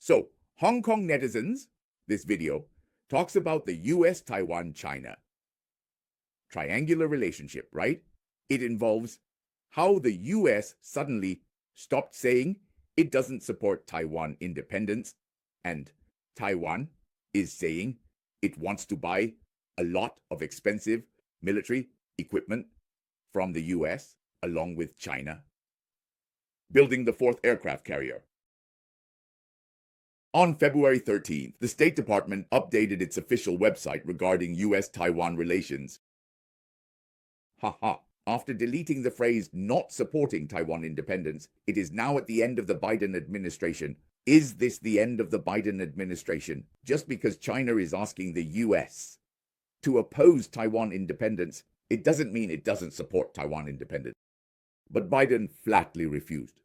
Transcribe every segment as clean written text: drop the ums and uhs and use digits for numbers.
So, Hong Kong netizens, this video talks about the US, Taiwan, China triangular relationship, right? It involves how the US suddenly stopped saying it doesn't support Taiwan independence, and Taiwan is saying it wants to buy a lot of expensive military equipment from the US, along with China, building the fourth aircraft carrier. On February 13th, the State Department updated its official website regarding US-Taiwan relations. After deleting the phrase not supporting Taiwan independence, it is now at the end of the Biden administration. Is this the end of the Biden administration? Just because China is asking the US to oppose Taiwan independence, it doesn't mean it doesn't support Taiwan independence. But Biden flatly refused.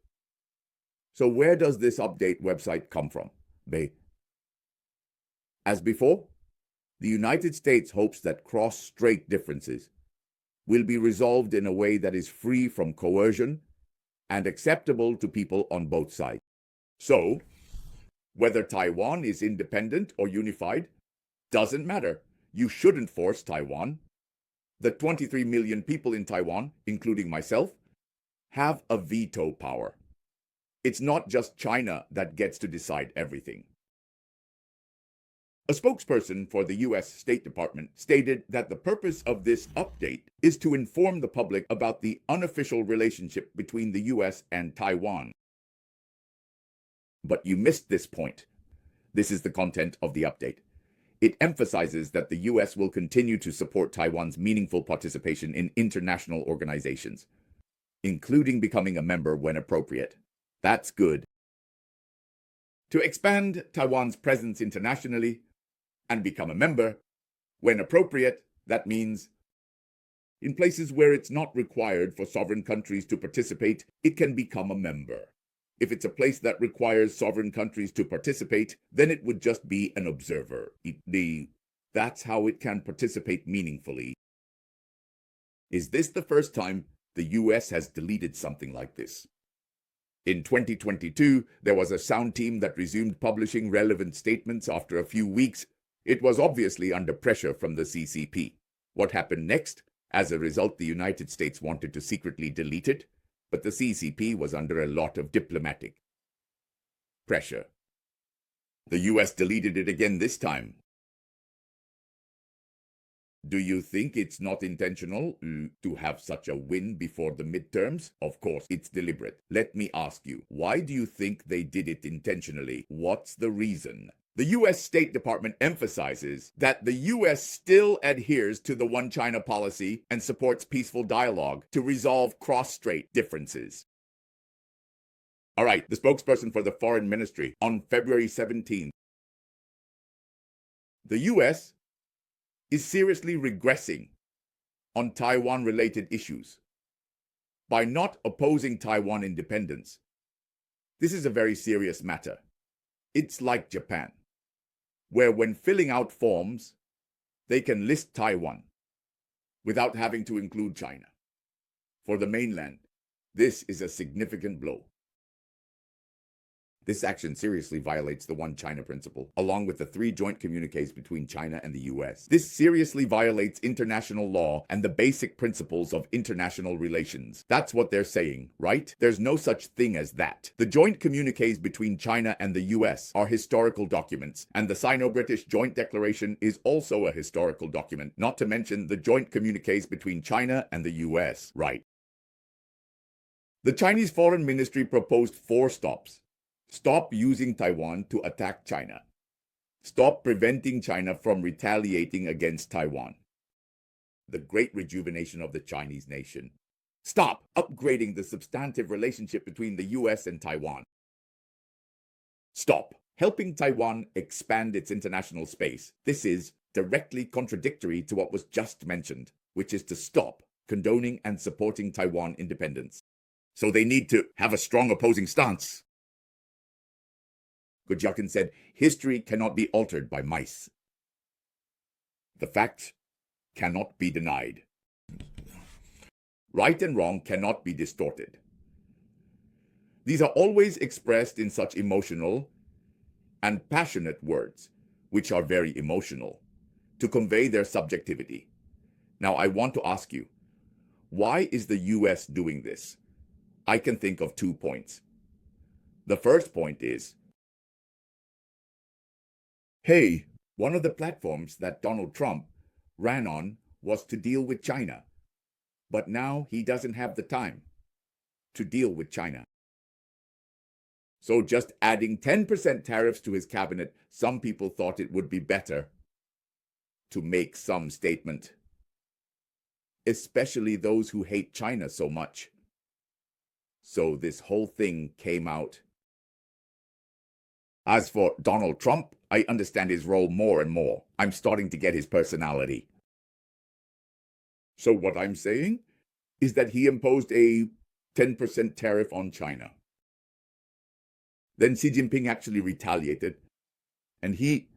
So where does this update website come from? As before, the United States hopes that cross-strait differences will be resolved in a way that is free from coercion and acceptable to people on both sides. So, whether Taiwan is independent or unified doesn't matter. You shouldn't force Taiwan. The 23 million people in Taiwan, including myself, have a veto power. It's not just China that gets to decide everything. A spokesperson for the US State Department stated that the purpose of this update is to inform the public about the unofficial relationship between the US and Taiwan. But you missed this point. This is the content of the update. It emphasizes that the US will continue to support Taiwan's meaningful participation in international organizations, including becoming a member when appropriate. That's good. To expand Taiwan's presence internationally and become a member when appropriate, that means in places where it's not required for sovereign countries to participate, it can become a member. If it's a place that requires sovereign countries to participate, then it would just be an observer. That's how it can participate meaningfully. Is this the first time the US has deleted something like this? In 2022, there was a sound team that resumed publishing relevant statements after a few weeks. It was obviously under pressure from the CCP. What happened next? As a result, the United States wanted to secretly delete it, but the CCP was under a lot of diplomatic pressure. The US deleted it again this time. Do you think it's not intentional to have such a win before the midterms? Of course, it's deliberate. Let me ask you, why do you think they did it intentionally? What's the reason? The US State Department emphasizes that the US still adheres to the One China policy and supports peaceful dialogue to resolve cross-strait differences. All right, the spokesperson for the Foreign Ministry on February 17th. The US is seriously regressing on Taiwan-related issues by not opposing Taiwan independence. This is a very serious matter. It's like Japan, where when filling out forms, they can list Taiwan without having to include China. For the mainland, this is a significant blow. This action seriously violates the One China principle, along with the 3 joint communiques between China and the US. This seriously violates international law and the basic principles of international relations. That's what they're saying, right? There's no such thing as that. The joint communiques between China and the US are historical documents, and the Sino-British Joint Declaration is also a historical document, not to mention the joint communiques between China and the US, right? The Chinese Foreign Ministry proposed 4 stops. Stop using Taiwan to attack China. Stop preventing China from retaliating against Taiwan. The great rejuvenation of the Chinese nation. Stop upgrading the substantive relationship between the US and Taiwan. Stop helping Taiwan expand its international space. This is directly contradictory to what was just mentioned, which is to stop condoning and supporting Taiwan independence. So they need to have a strong opposing stance. Gojakin said, history cannot be altered by mice. The facts cannot be denied. Right and wrong cannot be distorted. These are always expressed in such emotional and passionate words, which are very emotional, to convey their subjectivity. Now, I want to ask you, why is the US doing this? I can think of 2 points. The first point is, hey, one of the platforms that Donald Trump ran on was to deal with China, but now he doesn't have the time to deal with China. So just adding 10% tariffs to his cabinet, some people thought it would be better to make some statement, especially those who hate China so much. So this whole thing came out. As for Donald Trump, I understand his role more and more. I'm starting to get his personality. So what I'm saying is that he imposed a 10% tariff on China. Then Xi Jinping actually retaliated, and he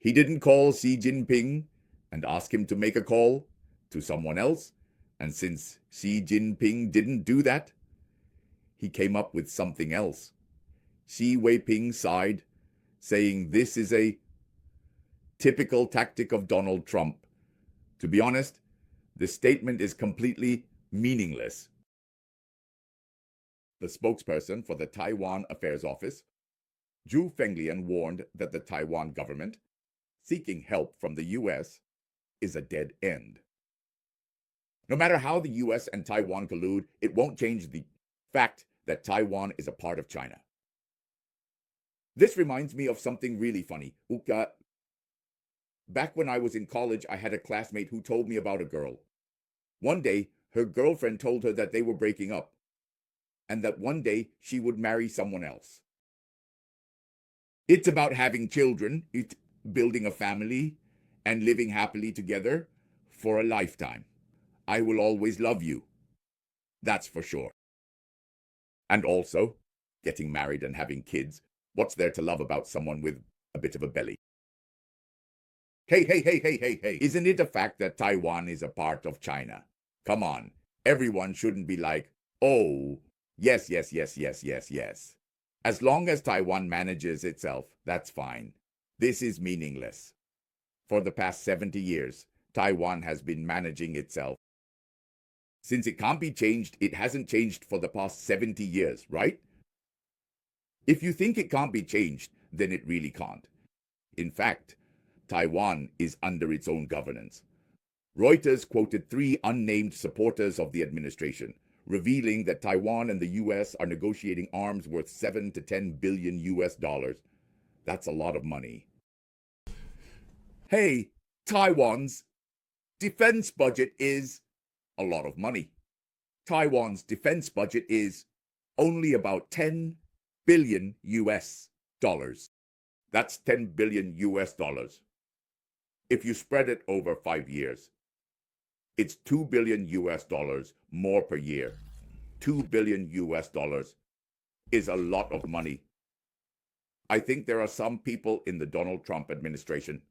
didn't call Xi Jinping and ask him to make a call to someone else. And since Xi Jinping didn't do that, he came up with something else. Xi Jinping sighed, saying this is a typical tactic of Donald Trump. To be honest, the statement is completely meaningless. The spokesperson for the Taiwan Affairs Office, Zhu Fenglian, warned that the Taiwan government, seeking help from the US, is a dead end. No matter how the US and Taiwan collude, it won't change the fact that Taiwan is a part of China. This reminds me of something really funny. Back when I was in college, I had a classmate who told me about a girl. One day, her girlfriend told her that they were breaking up, and that one day she would marry someone else. It's about having children, building a family, and living happily together for a lifetime. I will always love you. That's for sure. And also, getting married and having kids. What's there to love about someone with a bit of a belly? Hey. Isn't it a fact that Taiwan is a part of China? Come on. Everyone shouldn't be like, oh, yes. As long as Taiwan manages itself, that's fine. This is meaningless. For the past 70 years, Taiwan has been managing itself. Since it can't be changed, it hasn't changed for the past 70 years, right? If you think it can't be changed, then it really can't. In fact, Taiwan is under its own governance. Reuters quoted 3 unnamed supporters of the administration, revealing that Taiwan and the US are negotiating arms worth $7 to $10 billion US. That's a lot of money. Hey, Taiwan's defense budget is a lot of money. Taiwan's defense budget is only about $10 billion US. That's $10 billion US. If you spread it over 5 years, it's $2 billion US more per year. $2 billion US is a lot of money. I think there are some people in the Donald Trump administration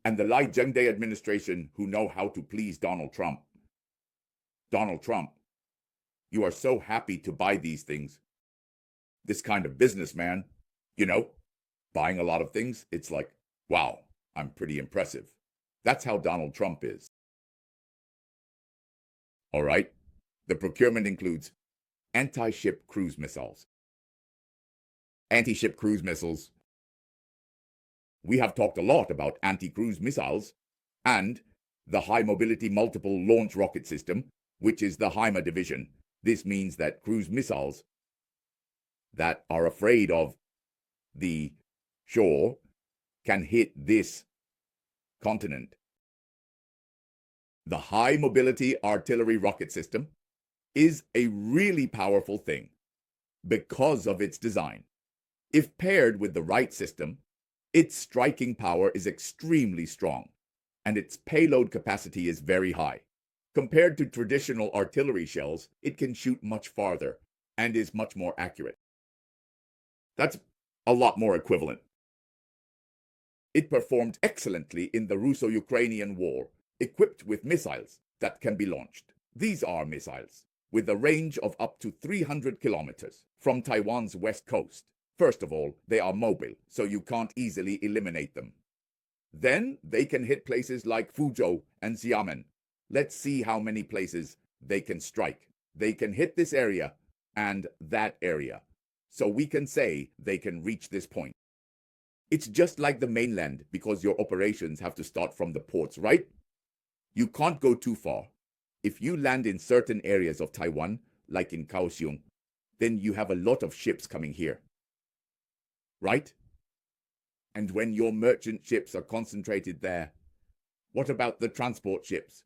and the Lai Ching-te administration who know how to please Donald Trump. Donald Trump, you are so happy to buy these things. This kind of businessman, buying a lot of things, it's like, wow, I'm pretty impressive. That's how Donald Trump is. All right, the procurement includes anti-ship cruise missiles. Anti-ship cruise missiles. We have talked a lot about anti-cruise missiles and the High Mobility Multiple Launch Rocket System, which is the HIMA division. This means that cruise missiles that are afraid of the shore can hit this continent. The High Mobility Artillery Rocket System is a really powerful thing because of its design. If paired with the right system, its striking power is extremely strong, and its payload capacity is very high. Compared to traditional artillery shells, it can shoot much farther and is much more accurate. That's a lot more equivalent. It performed excellently in the Russo-Ukrainian War, equipped with missiles that can be launched. These are missiles with a range of up to 300 kilometers from Taiwan's west coast First of all, they are mobile, so you can't easily eliminate them. Then they can hit places like Fuzhou and Xiamen. Let's see how many places they can strike. They can hit this area and that area. So we can say they can reach this point. It's just like the mainland because your operations have to start from the ports, right? You can't go too far. If you land in certain areas of Taiwan, like in Kaohsiung, then you have a lot of ships coming here. Right? And when your merchant ships are concentrated there, what about the transport ships?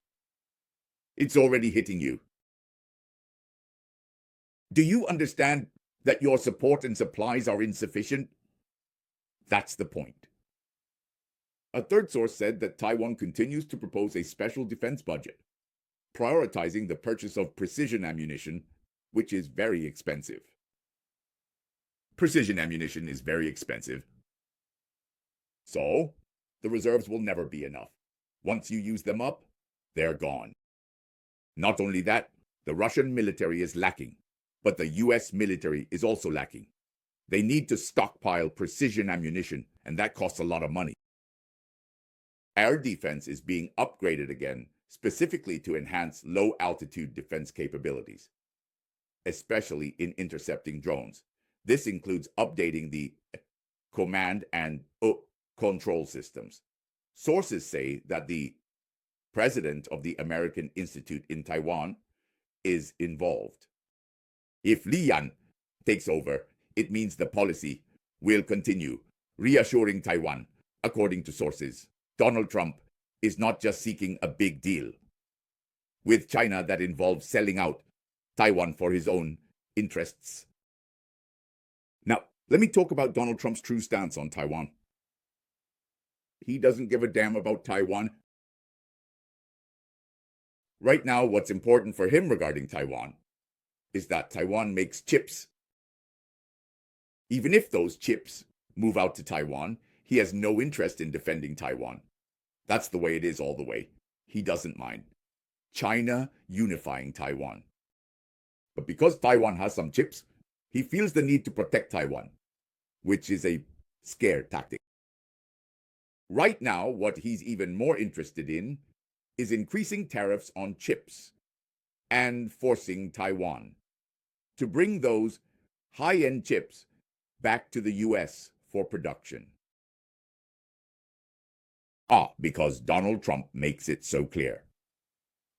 It's already hitting you. Do you understand that your support and supplies are insufficient? That's the point. A third source said that Taiwan continues to propose a special defense budget, prioritizing the purchase of precision ammunition, which is very expensive. Precision ammunition is very expensive. So, the reserves will never be enough. Once you use them up, they're gone. Not only that, the Russian military is lacking, but the US military is also lacking. They need to stockpile precision ammunition, and that costs a lot of money. Air defense is being upgraded again, specifically to enhance low-altitude defense capabilities, especially in intercepting drones. This includes updating the command and control systems. Sources say that the president of the American Institute in Taiwan is involved. If Li Yan takes over, it means the policy will continue, reassuring Taiwan. According to sources, Donald Trump is not just seeking a big deal with China that involves selling out Taiwan for his own interests. Now, let me talk about Donald Trump's true stance on Taiwan. He doesn't give a damn about Taiwan. Right now, what's important for him regarding Taiwan is that Taiwan makes chips. Even if those chips move out to Taiwan, he has no interest in defending Taiwan. That's the way it is all the way. He doesn't mind China unifying Taiwan. But because Taiwan has some chips, he feels the need to protect Taiwan, which is a scare tactic. Right now, what he's even more interested in is increasing tariffs on chips and forcing Taiwan to bring those high-end chips back to the US for production. Because Donald Trump makes it so clear.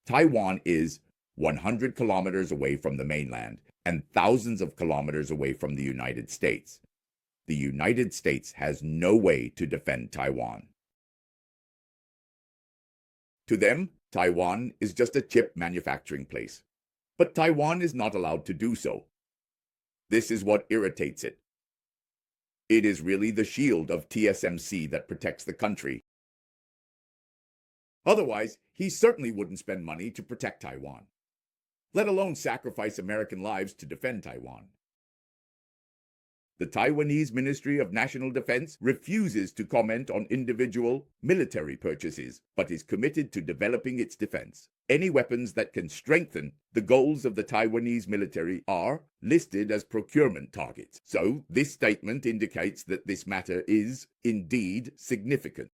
Taiwan is 100 kilometers away from the mainland and thousands of kilometers away from the United States. The United States has no way to defend Taiwan. To them, Taiwan is just a chip manufacturing place. But Taiwan is not allowed to do so. This is what irritates it. It is really the shield of TSMC that protects the country. Otherwise, he certainly wouldn't spend money to protect Taiwan, let alone sacrifice American lives to defend Taiwan. The Taiwanese Ministry of National Defense refuses to comment on individual military purchases, but is committed to developing its defense. Any weapons that can strengthen the goals of the Taiwanese military are listed as procurement targets. So, this statement indicates that this matter is indeed significant.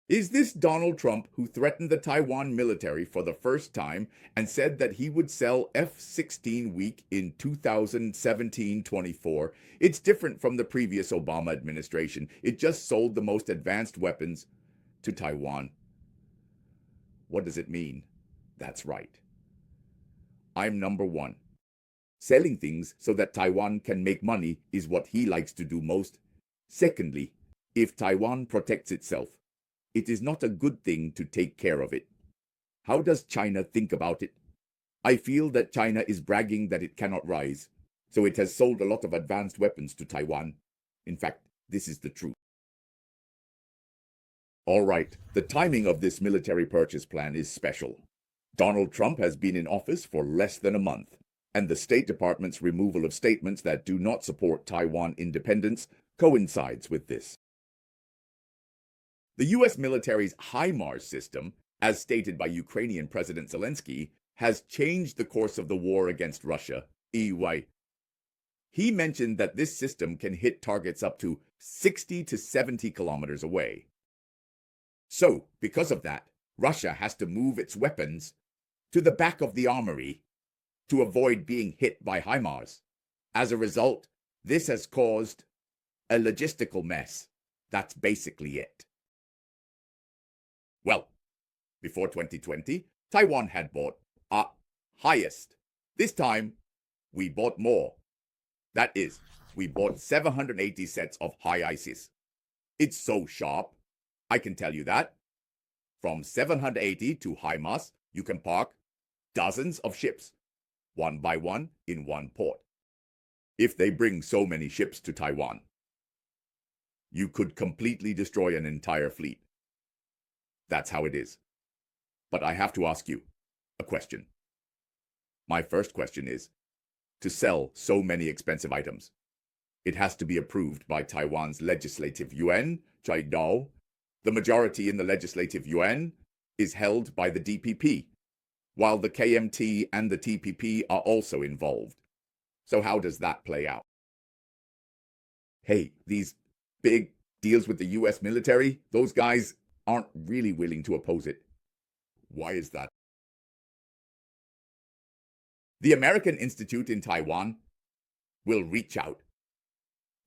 Is this Donald Trump who threatened the Taiwan military for the first time and said that he would sell F-16 weak in 2017-24? It's different from the previous Obama administration. It just sold the most advanced weapons to Taiwan. What does it mean? That's right. I'm number one. Selling things so that Taiwan can make money is what he likes to do most. Secondly, if Taiwan protects itself, it is not a good thing to take care of it. How does China think about it? I feel that China is bragging that it cannot rise, so it has sold a lot of advanced weapons to Taiwan. In fact, this is the truth. All right, the timing of this military purchase plan is special. Donald Trump has been in office for less than a month, and the State Department's removal of statements that do not support Taiwan independence coincides with this. The U.S. military's HIMARS system, as stated by Ukrainian President Zelensky, has changed the course of the war against Russia, EY. He mentioned that this system can hit targets up to 60 to 70 kilometers away. So, because of that, Russia has to move its weapons to the back of the armory to avoid being hit by HIMARS. As a result, this has caused a logistical mess. That's basically it. Well, before 2020, Taiwan had bought our highest. This time, we bought more. That is, we bought 780 sets of high ISIS. It's so sharp, I can tell you that. From 780 to HIMARS, you can park dozens of ships, one by one, in one port. If they bring so many ships to Taiwan, you could completely destroy an entire fleet. That's how it is. But I have to ask you a question. My first question is, to sell so many expensive items, it has to be approved by Taiwan's legislative yuan, Chai Dao. The majority in the legislative yuan is held by the DPP, while the KMT and the TPP are also involved. So how does that play out? Hey, these big deals with the US military, those guys aren't really willing to oppose it. Why is that? The American Institute in Taiwan will reach out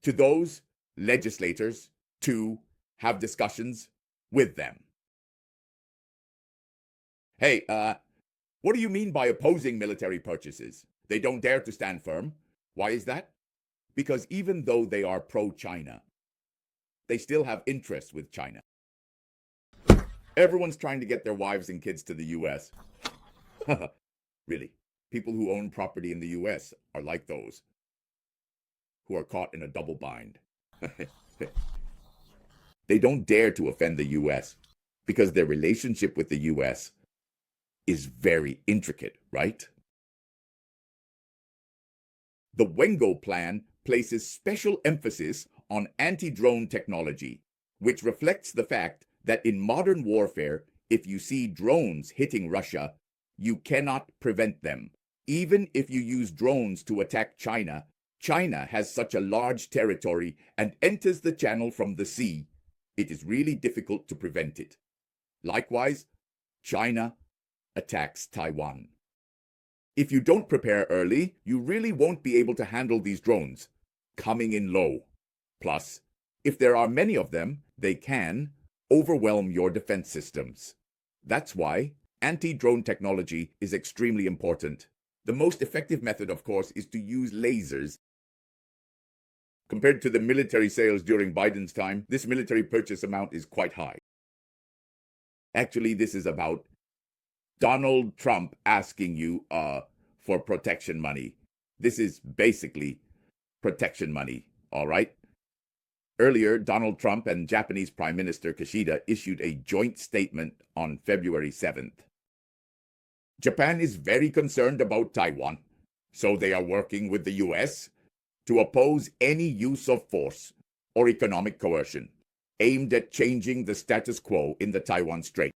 to those legislators to have discussions with them. Hey, what do you mean by opposing military purchases? They don't dare to stand firm. Why is that? Because even though they are pro-China, they still have interests with China. Everyone's trying to get their wives and kids to the US. Really, people who own property in the US are like those who are caught in a double bind. They don't dare to offend the US because their relationship with the US is very intricate, right? The Wengo Plan places special emphasis on anti-drone technology, which reflects the fact that in modern warfare, if you see drones hitting Russia, you cannot prevent them. Even if you use drones to attack China, China has such a large territory and enters the channel from the sea. It is really difficult to prevent it. Likewise, China attacks Taiwan. If you don't prepare early, you really won't be able to handle these drones coming in low. Plus, if there are many of them, they can overwhelm your defense systems. That's why anti-drone technology is extremely important. The most effective method, of course, is to use lasers. Compared to the military sales during Biden's time, this military purchase amount is quite high. Actually, this is about Donald Trump asking you for protection money. This is basically protection money, all right? Earlier, Donald Trump and Japanese Prime Minister Kishida issued a joint statement on February 7th. Japan is very concerned about Taiwan, so they are working with the US to oppose any use of force or economic coercion aimed at changing the status quo in the Taiwan Strait.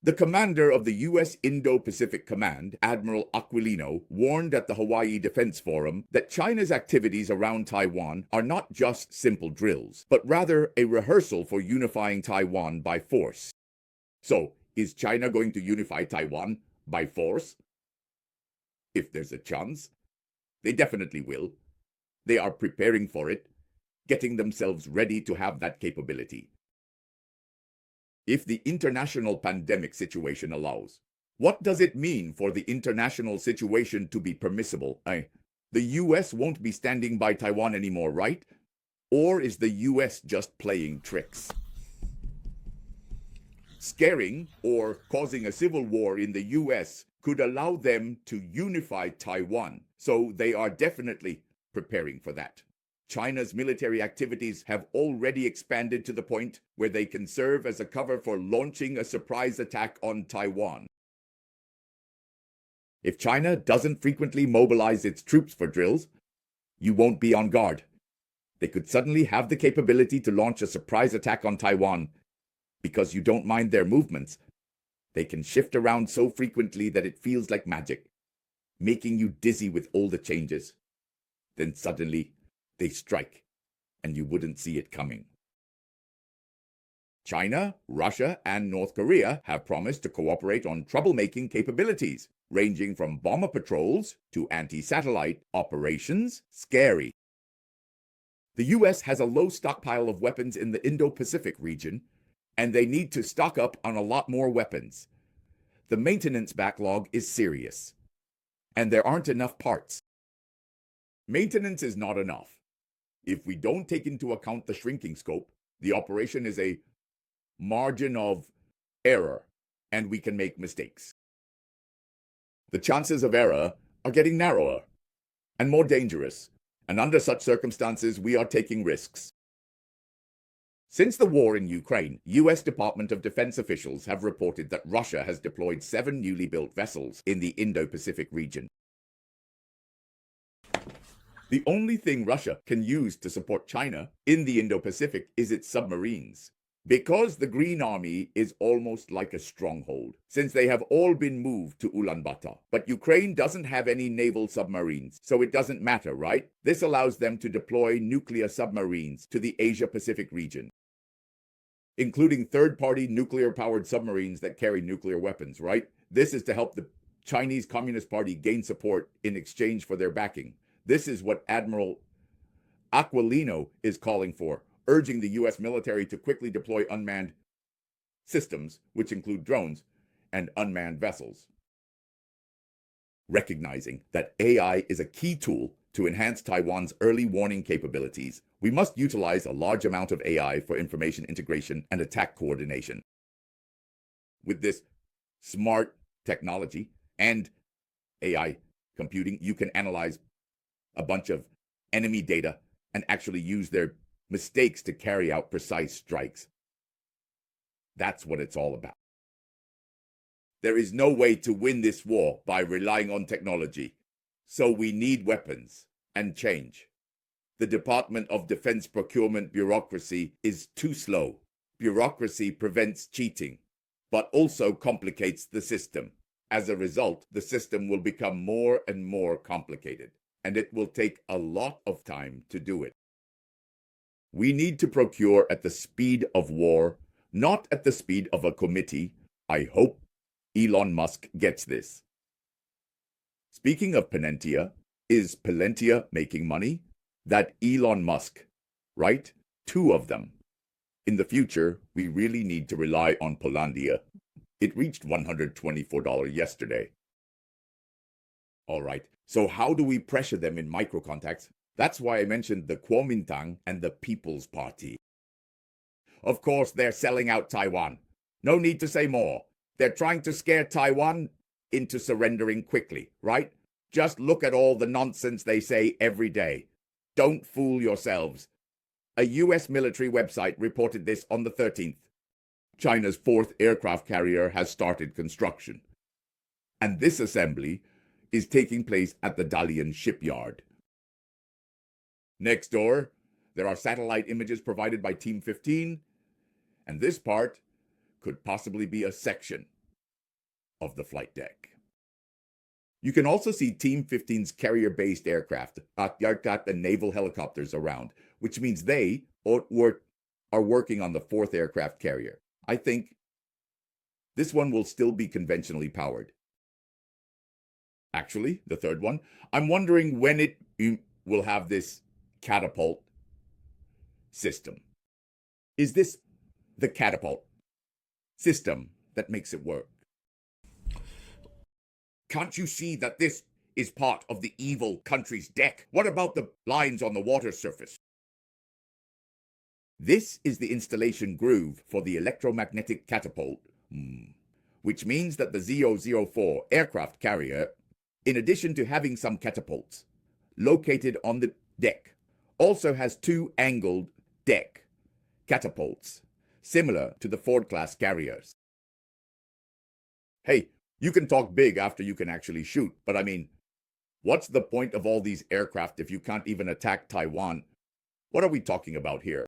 The commander of the U.S. Indo-Pacific Command, Admiral Aquilino, warned at the Hawaii Defense Forum that China's activities around Taiwan are not just simple drills, but rather a rehearsal for unifying Taiwan by force. So, is China going to unify Taiwan by force? If there's a chance, they definitely will. They are preparing for it, getting themselves ready to have that capability. If the international pandemic situation allows, what does it mean for the international situation to be permissible? The US won't be standing by Taiwan anymore, right? Or is the US just playing tricks? Scaring or causing a civil war in the US could allow them to unify Taiwan, so they are definitely preparing for that. China's military activities have already expanded to the point where they can serve as a cover for launching a surprise attack on Taiwan. If China doesn't frequently mobilize its troops for drills, you won't be on guard. They could suddenly have the capability to launch a surprise attack on Taiwan because you don't mind their movements. They can shift around so frequently that it feels like magic, making you dizzy with all the changes. then suddenly they strike, and you wouldn't see it coming. China, Russia, and North Korea have promised to cooperate on troublemaking capabilities, ranging from bomber patrols to anti-satellite operations. Scary. The US has a low stockpile of weapons in the Indo-Pacific region, and they need to stock up on a lot more weapons. The maintenance backlog is serious, and there aren't enough parts. Maintenance is not enough. If we don't take into account the shrinking scope, the operation is a margin of error, and we can make mistakes. The chances of error are getting narrower and more dangerous, and under such circumstances, we are taking risks. Since the war in Ukraine, U.S. Department of Defense officials have reported that Russia has deployed 7 newly built vessels in the Indo-Pacific region. The only thing Russia can use to support China in the Indo-Pacific is its submarines. Because the Green Army is almost like a stronghold, since they have all been moved to Ulaanbaatar. But Ukraine doesn't have any naval submarines, so it doesn't matter, right? This allows them to deploy nuclear submarines to the Asia-Pacific region, including third-party nuclear-powered submarines that carry nuclear weapons, right? This is to help the Chinese Communist Party gain support in exchange for their backing. This is what Admiral Aquilino is calling for, urging the U.S. military to quickly deploy unmanned systems, which include drones, and unmanned vessels. Recognizing that AI is a key tool to enhance Taiwan's early warning capabilities, we must utilize a large amount of AI for information integration and attack coordination. With this smart technology and AI computing, you can analyze a bunch of enemy data and actually use their mistakes to carry out precise strikes. That's what it's all about. There is no way to win this war by relying on technology, so we need weapons and change. The Department of Defense procurement bureaucracy is too slow. Bureaucracy prevents cheating, but also complicates the system. As a result, the system will become more and more complicated, and it will take a lot of time to do it. We need to procure at the speed of war, not at the speed of a committee. I hope Elon Musk gets this. Speaking of Penentia, is Penentia making money? That Elon Musk, right? 2 of them. In the future, we really need to rely on Polandia. It reached $124 yesterday. All right, so how do we pressure them in micro-contacts? That's why I mentioned the Kuomintang and the People's Party. Of course, they're selling out Taiwan. No need to say more. They're trying to scare Taiwan into surrendering quickly, right? Just look at all the nonsense they say every day. Don't fool yourselves. A U.S. military website reported this on the 13th. China's 4th aircraft carrier has started construction. And this assembly is taking place at the Dalian shipyard. Next door, there are satellite images provided by Team 15, and this part could possibly be a section of the flight deck. You can also see Team 15's carrier-based aircraft, the naval helicopters around, which means they are working on the 4th aircraft carrier. I think this one will still be conventionally powered. Actually, the 3rd one, I'm wondering when it will have this catapult system. Is this the catapult system that makes it work? Can't you see that this is part of the evil country's deck? What about the lines on the water surface? This is the installation groove for the electromagnetic catapult, which means that the Z004 aircraft carrier, in addition to having some catapults located on the deck, also has 2 angled deck catapults, similar to the Ford-class carriers. Hey, you can talk big after you can actually shoot, but I mean, what's the point of all these aircraft if you can't even attack Taiwan? What are we talking about here?